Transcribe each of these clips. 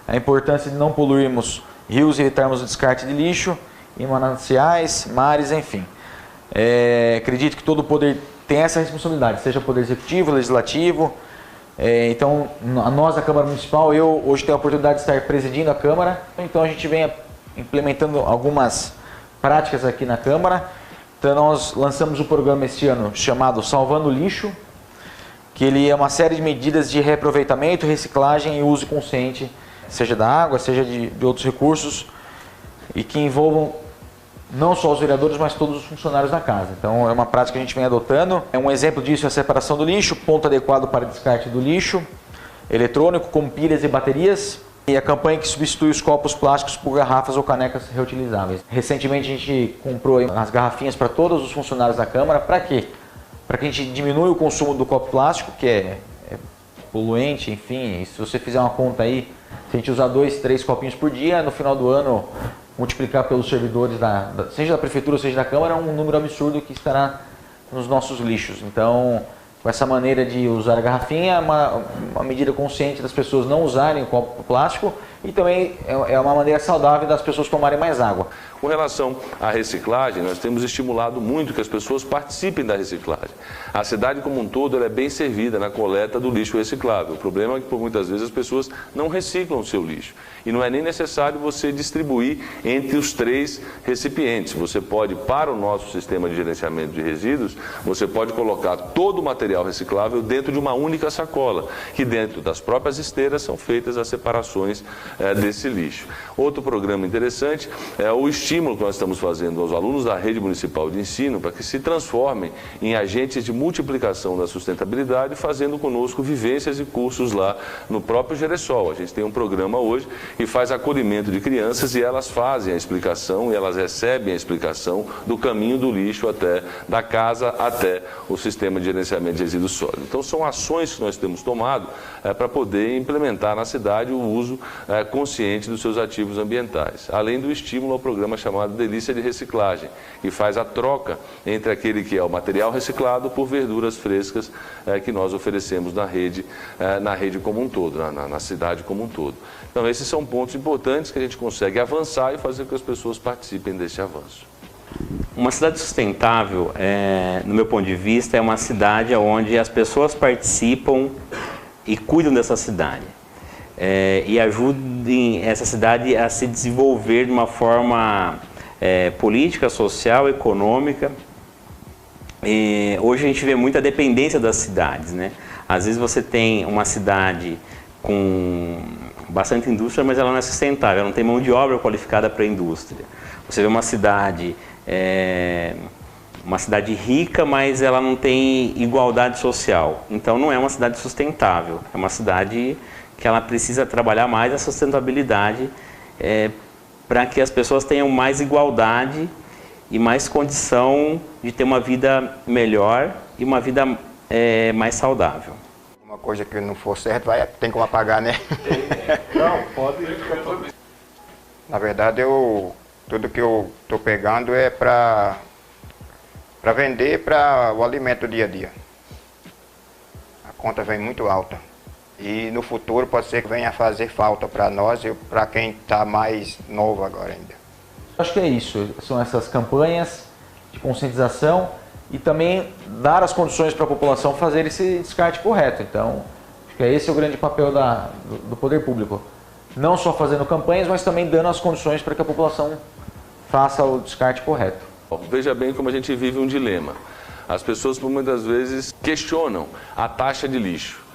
a importância de não poluirmos rios e evitarmos o descarte de lixo em mananciais, mares, enfim. Acredito que todo poder tem essa responsabilidade, seja o poder executivo, legislativo. Então, nós da Câmara Municipal, eu hoje tenho a oportunidade de estar presidindo a Câmara, então a gente vem implementando algumas práticas aqui na Câmara. Então nós lançamos um programa este ano chamado Salvando Lixo, que ele é uma série de medidas de reaproveitamento, reciclagem e uso consciente, seja da água, seja de outros recursos, e que envolvam não só os vereadores, mas todos os funcionários da casa. Então é uma prática que a gente vem adotando. Um exemplo disso é a separação do lixo, ponto adequado para descarte do lixo eletrônico, como pilhas e baterias, e a campanha que substitui os copos plásticos por garrafas ou canecas reutilizáveis. Recentemente a gente comprou as garrafinhas para todos os funcionários da Câmara. Para quê? Para que a gente diminua o consumo do copo plástico, que é poluente, enfim. E se você fizer uma conta aí, se a gente usar 2, 3 copinhos por dia, no final do ano, multiplicar pelos servidores, seja da Prefeitura, seja da Câmara, é um número absurdo que estará nos nossos lixos. Então, com essa maneira de usar a garrafinha, é uma medida consciente das pessoas não usarem o copo plástico, e também é uma maneira saudável das pessoas tomarem mais água. Com relação à reciclagem, nós temos estimulado muito que as pessoas participem da reciclagem. A cidade como um todo ela é bem servida na coleta do lixo reciclável. O problema é que, por muitas vezes, as pessoas não reciclam o seu lixo. E não é nem necessário você distribuir entre os 3 recipientes. Você pode, para o nosso sistema de gerenciamento de resíduos, você pode colocar todo o material reciclável dentro de uma única sacola, que dentro das próprias esteiras são feitas as separações desse lixo. Outro programa interessante é o estímulo que nós estamos fazendo aos alunos da rede municipal de ensino para que se transformem em agentes de multiplicação da sustentabilidade, fazendo conosco vivências e cursos lá no próprio Geresol. A gente tem um programa hoje que faz acolhimento de crianças e elas fazem a explicação e elas recebem a explicação do caminho do lixo da casa até o sistema de gerenciamento de resíduos sólidos. Então são ações que nós temos tomado para poder implementar na cidade o uso consciente dos seus ativos ambientais, além do estímulo ao programa chamado Delícia de Reciclagem, que faz a troca entre aquele que é o material reciclado por verduras frescas que nós oferecemos na rede como um todo, na cidade como um todo. Então esses são pontos importantes que a gente consegue avançar e fazer com que as pessoas participem desse avanço. Uma cidade sustentável, no meu ponto de vista, é uma cidade onde as pessoas participam e cuidam dessa cidade. E ajudem essa cidade a se desenvolver de uma forma política, social, econômica. Hoje a gente vê muita dependência das cidades, né? Às vezes você tem uma cidade com bastante indústria, mas ela não é sustentável, ela não tem mão de obra qualificada para a indústria. Você vê uma cidade rica, mas ela não tem igualdade social. Então não é uma cidade sustentável, é uma cidade que ela precisa trabalhar mais a sustentabilidade para que as pessoas tenham mais igualdade e mais condição de ter uma vida melhor e uma vida mais saudável. Uma coisa que não for certo, tem como apagar, né? Não, pode. Na verdade, tudo que eu estou pegando é para vender para o alimento do dia a dia. A conta vem muito alta. E no futuro pode ser que venha a fazer falta para nós e para quem está mais novo agora ainda. Acho que é isso, são essas campanhas de conscientização e também dar as condições para a população fazer esse descarte correto. Então, acho que esse é o grande papel do poder público. Não só fazendo campanhas, mas também dando as condições para que a população faça o descarte correto. Veja bem como a gente vive um dilema. As pessoas, por muitas vezes, questionam a taxa de lixo.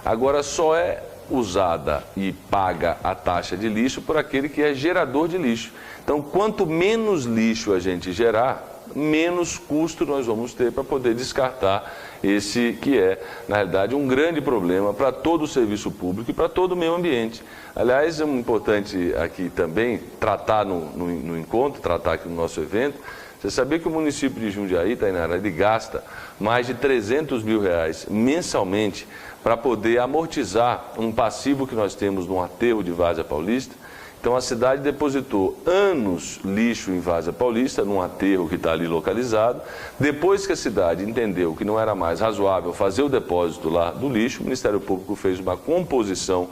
Agora, só é usada e paga a taxa de lixo por aquele que é gerador de lixo. Então, quanto menos lixo a gente gerar, menos custo nós vamos ter para poder descartar esse que é, na realidade, um grande problema para todo o serviço público e para todo o meio ambiente. Aliás, é importante aqui também tratar no encontro, tratar aqui no nosso evento. Você sabia que o município de Jundiaí, Tainara, ele gasta mais de R$300 mil mensalmente para poder amortizar um passivo que nós temos no aterro de Várzea Paulista? Então a cidade depositou anos lixo em Várzea Paulista, num aterro que está ali localizado. Depois que a cidade entendeu que não era mais razoável fazer o depósito lá do lixo, o Ministério Público fez uma composição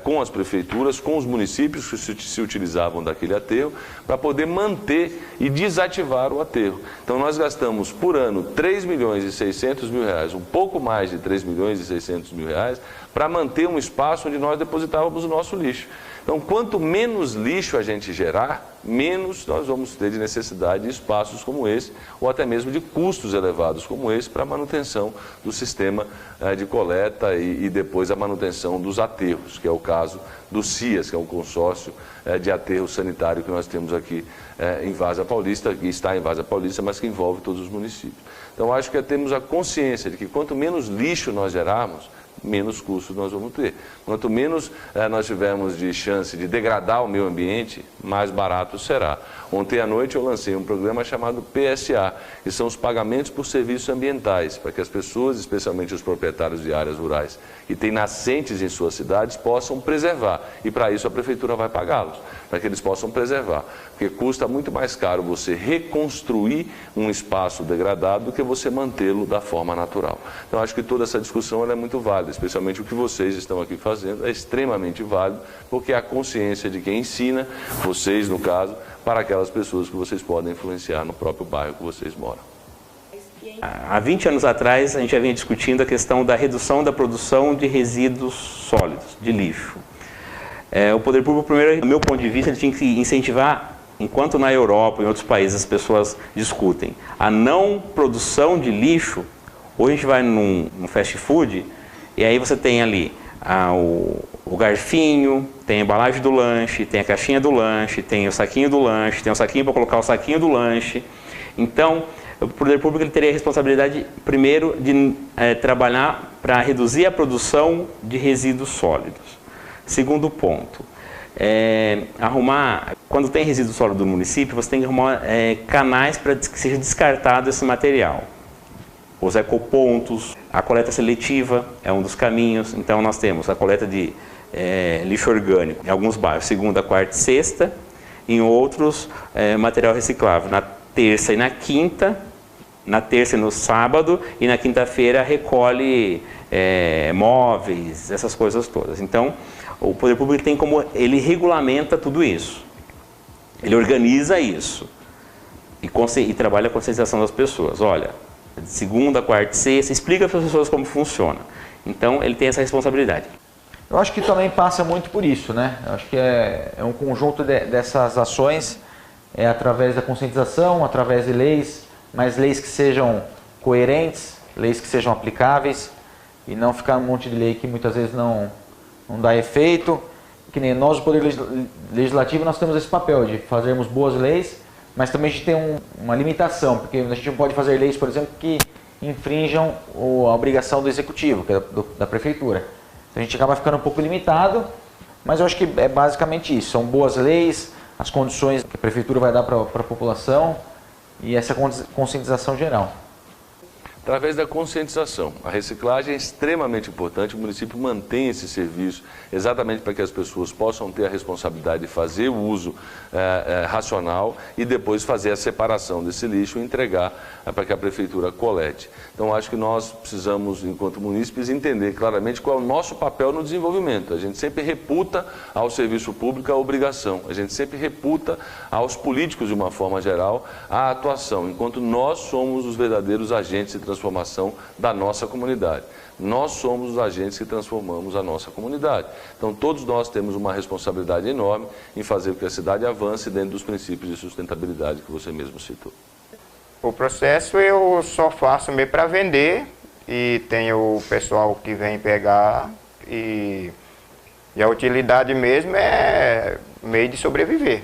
com as prefeituras, com os municípios que se utilizavam daquele aterro, para poder manter e desativar o aterro. Então nós gastamos por ano 3 milhões e 600 mil reais, um pouco mais de 3 milhões e 600 mil reais, para manter um espaço onde nós depositávamos o nosso lixo. Então, quanto menos lixo a gente gerar, menos nós vamos ter de necessidade de espaços como esse, ou até mesmo de custos elevados como esse, para a manutenção do sistema de coleta e depois a manutenção dos aterros, que é o caso do CIAS, que é um consórcio de aterro sanitário que nós temos aqui em Várzea Paulista, que está em Várzea Paulista, mas que envolve todos os municípios. Então, acho que temos a consciência de que quanto menos lixo nós gerarmos, menos custos nós vamos ter. Quanto menos nós tivermos de chance de degradar o meio ambiente, mais barato será. Ontem à noite eu lancei um programa chamado PSA, que são os pagamentos por serviços ambientais, para que as pessoas, especialmente os proprietários de áreas rurais, que têm nascentes em suas cidades, possam preservar. E para isso a prefeitura vai pagá-los, para que eles possam preservar. Porque custa muito mais caro você reconstruir um espaço degradado do que você mantê-lo da forma natural. Então acho que toda essa discussão ela é muito válida, especialmente o que vocês estão aqui fazendo, é extremamente válido, porque é a consciência de quem ensina, vocês no caso, para aquelas pessoas que vocês podem influenciar no próprio bairro que vocês moram. Há 20 anos atrás, a gente já vinha discutindo a questão da redução da produção de resíduos sólidos, de lixo. O poder público, primeiro, do meu ponto de vista, ele tinha que incentivar, enquanto na Europa e em outros países as pessoas discutem a não produção de lixo. Hoje a gente vai num fast food e aí você tem ali o garfinho, tem a embalagem do lanche, tem a caixinha do lanche, tem o saquinho do lanche, tem o saquinho para colocar o saquinho do lanche. Então, o poder público ele teria a responsabilidade, primeiro, de trabalhar para reduzir a produção de resíduos sólidos. Segundo ponto, quando tem resíduo sólido no município, você tem que arrumar canais para que seja descartado esse material. Os ecopontos, a coleta seletiva é um dos caminhos. Então nós temos a coleta de lixo orgânico em alguns bairros, segunda, quarta e sexta, em outros material reciclável, na terça e na quinta, na terça e no sábado, e na quinta-feira recolhe móveis, essas coisas todas. Então o poder público tem como, ele regulamenta tudo isso, ele organiza isso e trabalha a conscientização das pessoas. Olha, de segunda, quarta e sexta, explica para as pessoas como funciona. Então ele tem essa responsabilidade. Eu acho que também passa muito por isso, né? Eu acho que é um conjunto dessas ações, através da conscientização, através de leis, mas leis que sejam coerentes, leis que sejam aplicáveis, e não ficar um monte de lei que muitas vezes não dá efeito. Que nem nós, o Poder Legislativo, nós temos esse papel de fazermos boas leis, mas também a gente tem uma limitação, porque a gente não pode fazer leis, por exemplo, que infringam a obrigação do Executivo, que é da Prefeitura. Então a gente acaba ficando um pouco limitado, mas eu acho que é basicamente isso. São boas leis, as condições que a Prefeitura vai dar para a população e essa conscientização geral. Através da conscientização. A reciclagem é extremamente importante, o município mantém esse serviço exatamente para que as pessoas possam ter a responsabilidade de fazer o uso racional e depois fazer a separação desse lixo e entregar para que a prefeitura colete. Então acho que nós precisamos, enquanto munícipes, entender claramente qual é o nosso papel no desenvolvimento. A gente sempre reputa ao serviço público a obrigação, a gente sempre reputa aos políticos de uma forma geral a atuação, enquanto nós somos os verdadeiros agentes de transformação da nossa comunidade. Nós somos os agentes que transformamos a nossa comunidade. Então todos nós temos uma responsabilidade enorme em fazer com que a cidade avance dentro dos princípios de sustentabilidade que você mesmo citou. O processo eu só faço meio para vender e tem o pessoal que vem pegar e a utilidade mesmo é meio de sobreviver.